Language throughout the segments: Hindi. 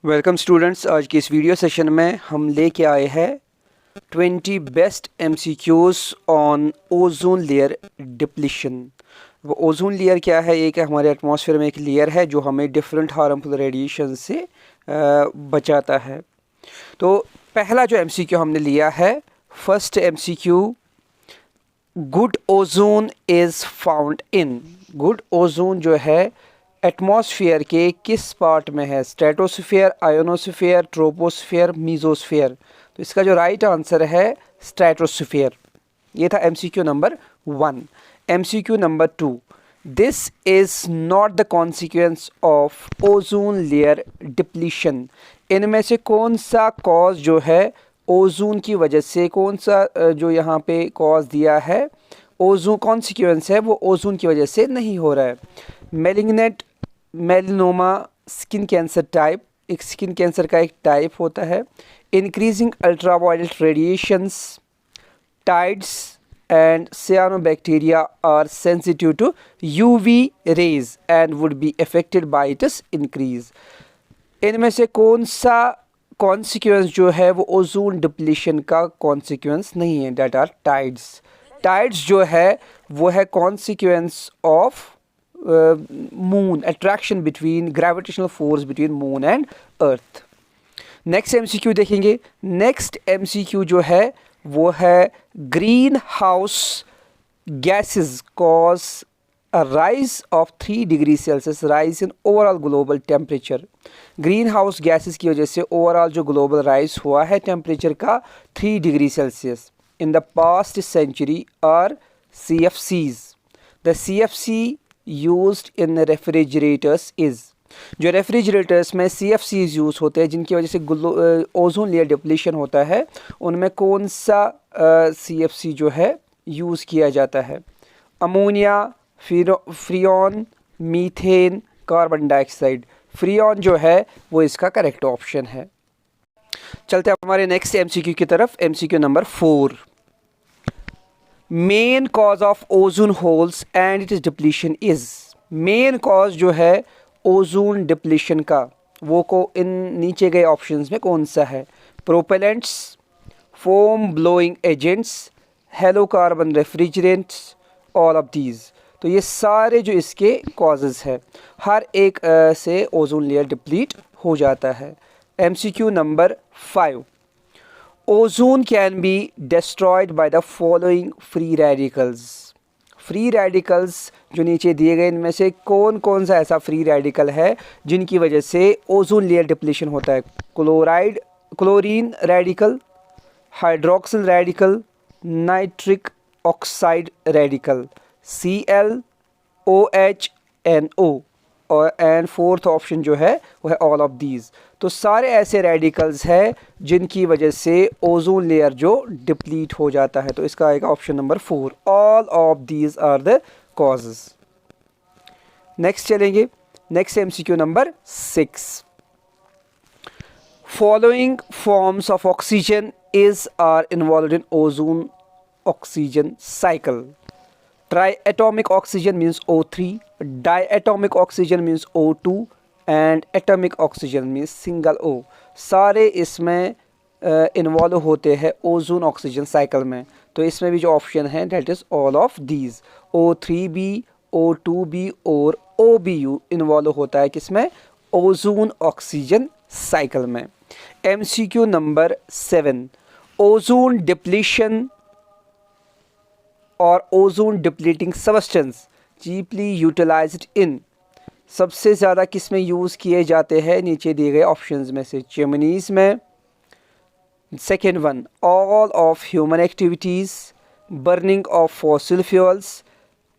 Welcome students. आज की इस वीडियो सेशन में हम लेके आए हैं 20 best MCQs on ozone layer depletion. वो ओजोन लेयर क्या है? एक हमारे एटमॉस्फेयर में एक लेयर है जो हमें डिफरेंट हार्मफुल रेडिएशन से बचाता है। तो पहला जो एमसीक्यू हमने लिया है, first MCQ, good ozone is found in. Good ozone जो है एटमॉस्फेयर के किस पार्ट में है? Stratosphere, ionosphere, troposphere, mesosphere. तो इसका जो राइट आंसर है स्ट्रेटोस्फेयर। ये था MCQ number 1। MCQ number 2, this is not the consequence of ozone layer depletion. इनमें से कौन सा कॉज जो है ओजोन की वजह से, कौन सा जो यहाँ पे कॉज दिया है ओजोन कॉन्सिक्वेंस है, वो ओजोन की वजह से नहीं हो रहा है? Malignant melanoma, skin cancer type, एक स्किन कैंसर का एक टाइप होता है। Increasing ultraviolet radiations, tides and cyanobacteria are sensitive to UV rays and would be affected by its increase. इनमें से कौन सा कॉन्सिक्वेंस जो है वो ओजोन डिप्लीशन का कॉन्सिक्वेंस नहीं है? Date are tides. टाइड्स जो है वो है consequence of moon, attraction between, gravitational force between moon and earth. Next MCQ देखेंगे। नेक्स्ट एमसीक्यू जो है वो है green house gases cause a rise of 3 degree Celsius rise in overall global temperature। Green house gases की वजह से ओवरऑल जो ग्लोबल राइज हुआ है टेम्परेचर का 3 degree Celsius in the past century are CFCs। The CFC used in refrigerators is. जो रेफ्रिजरेटर्स में CFCs यूज़ होते हैं जिनकी वजह से ओजोन लेयर डिप्लीशन होता है, उनमें कौन सा CFC जो है यूज़ किया जाता है? Ammonia, Freon, methane, carbon dioxide. Freon जो है वो इसका करेक्ट ऑप्शन है। चलते हैं हमारे नेक्स्ट एमसीक्यू की तरफ। MCQ number 4, main cause of ozone holes and it is depletion is. Main cause जो है ओजोन डिप्लीशन का वो को इन नीचे गए ऑप्शंस में कौन सा है? Propellants, foam blowing agents, hello carbon refrigerants, all of these. तो ये सारे जो इसके कॉजेज़ है, हर एक से ओजोन लेयर डिप्लीट हो जाता है। MCQ number 5, ozone can be destroyed by the following free radicals. Free radicals जो नीचे दिए गए इनमें से कौन कौन सा ऐसा फ्री रेडिकल है जिनकी वजह से ओजोन लेयर डिप्लीशन होता है? Chlorine radical, hydroxyl radical, nitric oxide radical, ClOHNO, और एंड फोर्थ ऑप्शन जो है वो है ऑल ऑफ दीज। तो सारे ऐसे रेडिकल्स हैं जिनकी वजह से ओजोन लेयर जो डिप्लीट हो जाता है। तो इसका आएगा option number 4, all of these are the causes. Next चलेंगे। Next MCQ number 6, following forms of oxygen is are involve in ozone oxygen cycle. Triatomic oxygen means O3, diatomic oxygen means O2 and atomic oxygen means single O। सारे इसमें इन्वॉल्व होते हैं ओजोन ऑक्सीजन साइकिल में। तो इसमें भी जो ऑप्शन है that is all of these. O3B, O2B और OBU इन्वॉल्व होता है किसमें? ओजोन ऑक्सीजन साइकिल में। MCQ नंबर 7, ओजोन डिप्लीशन और ozone depleting substance cheaply utilised in. सबसे ज़्यादा किस में यूज़ किए जाते हैं नीचे दिए गए ऑप्शंस में से? चिमनीज़ में। Second one, all of human activities, burning of fossil fuels,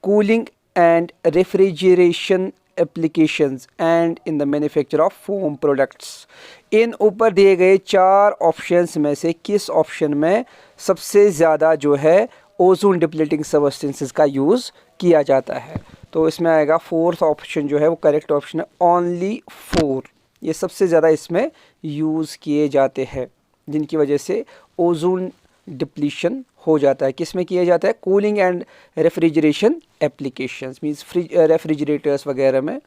cooling and refrigeration applications and in the manufacture of foam products. इन ऊपर दिए गए 4 ऑप्शंस में से किस ऑप्शन में सबसे ज़्यादा जो है ओजोन डिप्लीटिंग सब्सटेंसेस का यूज़ किया जाता है? तो इसमें आएगा फोर्थ ऑप्शन जो है वो करेक्ट ऑप्शन है, ओनली 4। ये सबसे ज़्यादा इसमें यूज़ किए जाते हैं जिनकी वजह से ओजोन डिप्लीशन हो जाता है। किस में किया जाता है? Cooling and refrigeration applications means refrigerators वगैरह में।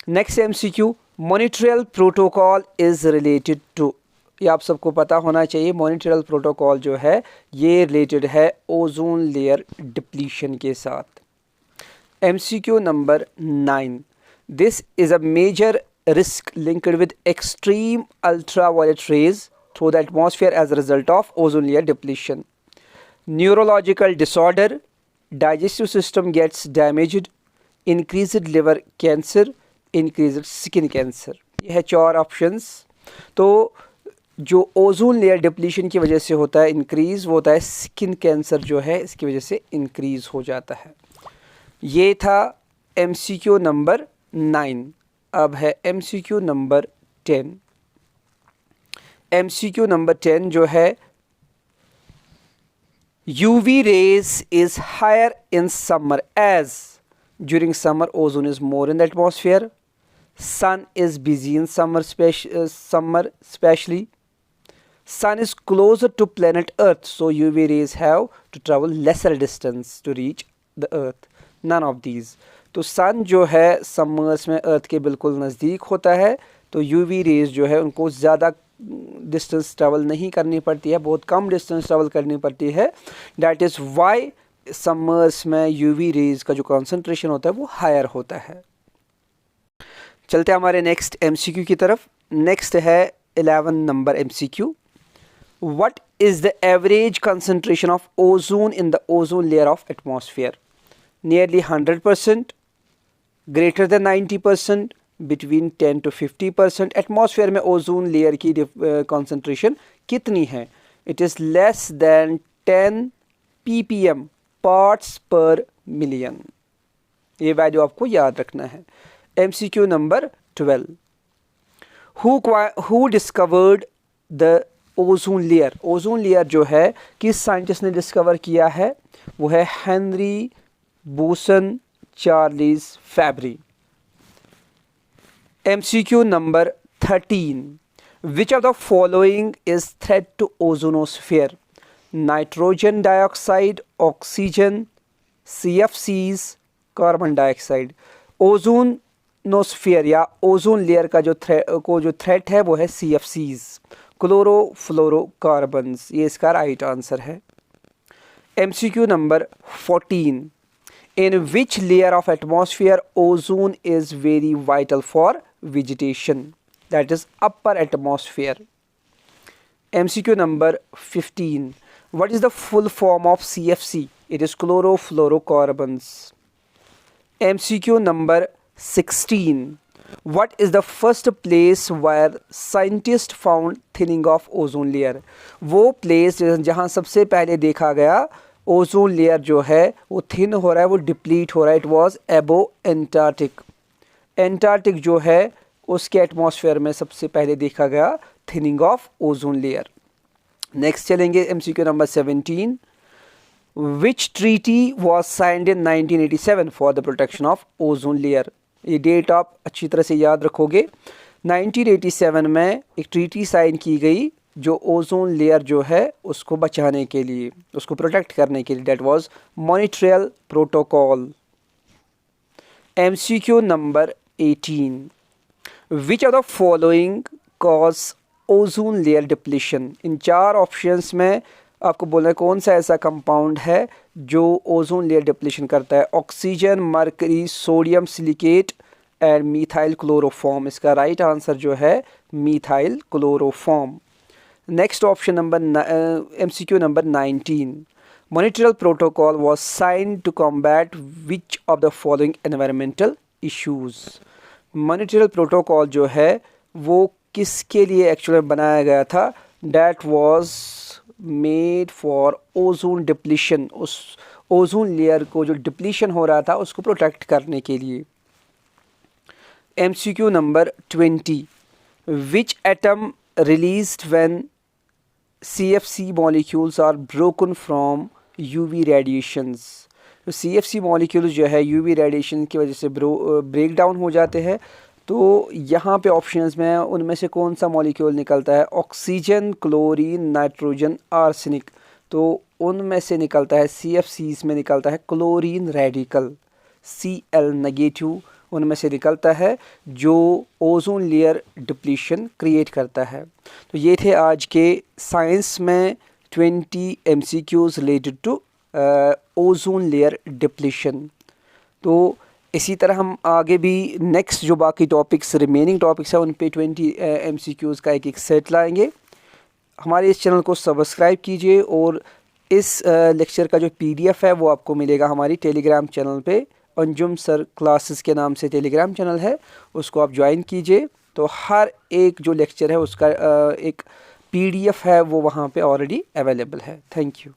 Next MCQ, Montreal protocol is related to, ये आप सबको पता होना चाहिए। मॉनिट्रियल प्रोटोकॉल जो है ये रिलेटेड है ओजोन लेयर डिप्लीशन के साथ। MCQ number 9, this is a major risk linked with extreme ultraviolet rays through the atmosphere as a result of ozone layer depletion. Neurological disorder, digestive system gets damaged, increased liver cancer, increased skin cancer. ये है 4 ऑप्शंस। तो जो ओजोन लेयर डिप्लीशन की वजह से होता है इंक्रीज़, वो होता है स्किन कैंसर जो है इसकी वजह से इंक्रीज़ हो जाता है। ये था MCQ नंबर 9। अब है MCQ नंबर 10। MCQ नंबर 10 जो है UV rays is higher in summer as during summer ozone is more in the atmosphere, sun is busy in summer especially, sun is closer to planet earth so UV rays have to travel lesser distance to reach the earth, none of these। तो सन जो है समर्स में अर्थ के बिल्कुल नज़दीक होता है, तो यूवी रेज़ जो है उनको ज़्यादा डिस्टेंस ट्रैवल नहीं करनी पड़ती है, बहुत कम डिस्टेंस ट्रैवल करनी पड़ती है। डैट इज़ वाई समर्स में यूवी रेज़ का जो कंसंट्रेशन होता है वो हायर होता है। चलते हैं हमारे नेक्स्ट MCQ की तरफ। नेक्स्ट है 11 number MCQ। What is the average concentration of ozone in the ozone layer of atmosphere? Nearly 100%, greater than 90%, between 10 to 50%। Atmosphere में ओजोन लेयर की कंसंट्रेशन कितनी है? It is less than 10 ppm parts पर मिलियन। ये वैल्यू आपको याद रखना है। MCQ number 12, who discovered the ozone layer? Ozone layer जो है किस साइंटिस्ट ने डिस्कवर किया है? वो है Henri Buisson Charles Fabry. MCQ number 13, which of the following is threat to ozonosphere? Nitrogen dioxide, oxygen, CFCs, carbon dioxide. Ozonosphere या ओजोन लेयर का जो थ्रेट है वो है CFCs, क्लोरोफ्लोरोकार्बन्स। ये इसका राइट आंसर है। MCQ number 14, in which layer of atmosphere ozone is very vital for vegetation? That is upper atmosphere। MCQ number 15, what is the full form of CFC? It is chlorofluorocarbons। MCQ number 16, what is the first place where scientists found thinning of ozone layer? वो place जहाँ सबसे पहले देखा गया ओजोन लेयर जो है वो थिन हो रहा है, वो डिप्लीट हो रहा है। इट वाज एबो एंटार्क्टिक। एंटार्क्टिक जो है उसके एटमॉस्फेयर में सबसे पहले देखा गया thinning of ozone layer. Next चलेंगे MCQ number 17, which treaty was signed in 1987 for the protection of ozone layer? ये डेट आप अच्छी तरह से याद रखोगे। 1987 में एक ट्रीटी साइन की गई जो ओजोन लेयर जो है उसको बचाने के लिए, उसको प्रोटेक्ट करने के लिए। That was Montreal protocol. MCQ number 18, which of the following cause ozone layer depletion? इन 4 ऑप्शंस में आपको बोलना है कौन सा ऐसा कंपाउंड है जो ओजोन लेयर डिप्लीशन करता है। Oxygen, mercury, sodium silicate and methyl chloroform. इसका राइट आंसर जो है methyl chloroform. Next option number MCQ number 19, Montreal protocol was signed to combat which of the following environmental issues? Montreal protocol जो है वो किसके लिए एक्चुअली बनाया गया था? That was made for ozone depletion. उस ओजोन लेयर को जो डिप्लीशन हो रहा था उसको प्रोटेक्ट करने के लिए। MCQ number 20, which atom released when CFC molecules are broken from UV radiations? तो CFC molecules जो है UV radiation की वजह से ब्रेक डाउन हो जाते हैं। तो यहाँ पे ऑप्शंस में उनमें से कौन सा मॉलिक्यूल निकलता है? Oxygen, chlorine, nitrogen, arsenic. तो उनमें से निकलता है CFCs में निकलता है क्लोरीन रेडिकल, Cl नेगेटिव, उनमें से निकलता है जो ओजोन लेयर डिप्लीशन क्रिएट करता है। तो ये थे आज के साइंस में 20 MCQs related to ozone layer depletion. तो इसी तरह हम आगे भी नेक्स्ट जो बाकी टॉपिक्स रिमेनिंग टॉपिक्स हैं उन पे 20 MCQs का एक एक सेट लाएंगे। हमारे इस चैनल को सब्सक्राइब कीजिए और इस लेक्चर का जो PDF है वो आपको मिलेगा हमारी टेलीग्राम चैनल पे। अंजुम सर क्लासेस के नाम से टेलीग्राम चैनल है, उसको आप ज्वाइन कीजिए। तो हर एक जो लेक्चर है उसका एक PDF है वो वहाँ पे ऑलरेडी अवेलेबल है। Thank you.